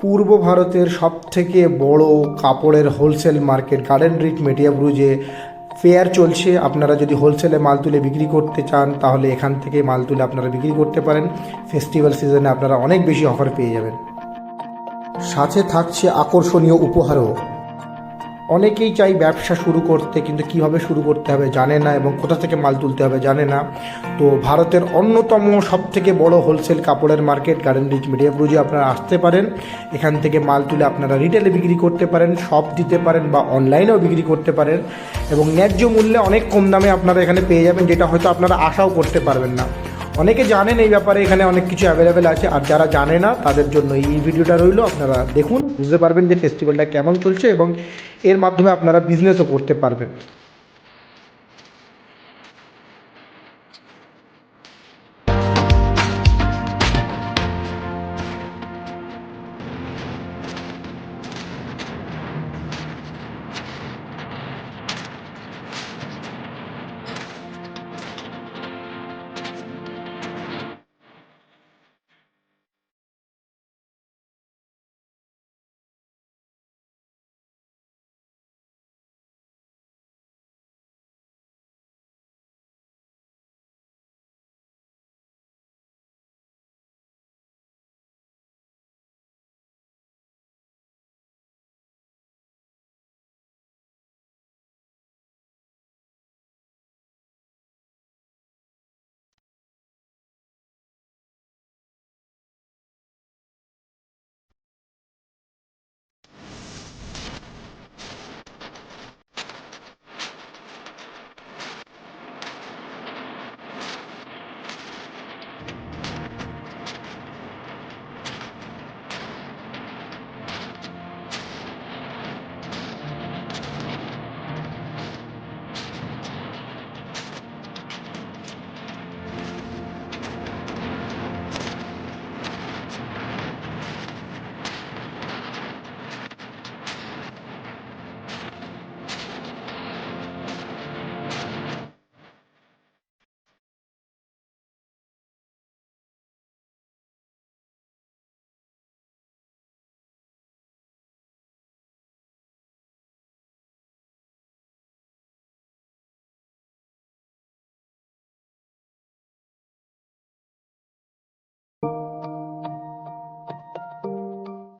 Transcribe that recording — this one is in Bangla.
পূর্ব ভারতের সবথেকে বড় কাপড়ের হোলসেল মার্কেট গার্ডেন রিচ মেটিয়াবুরুজে ফেয়ার চলছে। আপনারা যদি হোলসেলে মাল তুলে বিক্রি করতে চান তাহলে এখান থেকে মাল তুলে আপনারা বিক্রি করতে পারেন। ফেস্টিভ্যাল সিজনে আপনারা অনেক বেশি অফার পেয়ে যাবেন, সাথে থাকছে আকর্ষণীয় উপহারও। অনেকেই চাই ব্যবসা শুরু করতে, কিন্তু কিভাবে শুরু করতে হবে জানে না এবং কোথা থেকে মাল তুলতে হবে জানে না। তো ভারতের অন্যতম সবথেকে বড় হোলসেল কাপড়ের মার্কেট গার্ডেন রিচ মেটিয়াবুরুজে আপনারা আসতে পারেন। এখান থেকে মাল তুলে আপনারা রিটেলে বিক্রি করতে পারেন, শপ দিতে পারেন বা অনলাইনেও বিক্রি করতে পারেন এবং ন্যায্য মূল্যে অনেক কম দামে আপনারা এখানে পেয়ে যাবেন, যেটা হয়তো আপনারা আশাও করতে পারবেন না। অনেকে জানেন এই ব্যাপারে, এখানে অনেক কিছু অ্যাভেলেবেল আছে, আর যারা জানে না তাদের জন্য এই ভিডিওটা রইল। আপনারা দেখুন, বুঝতে পারবেন যে ফেস্টিভ্যালটা কেমন চলছে এবং এর মাধ্যমে আপনারা বিজনেসও করতে পারবেন।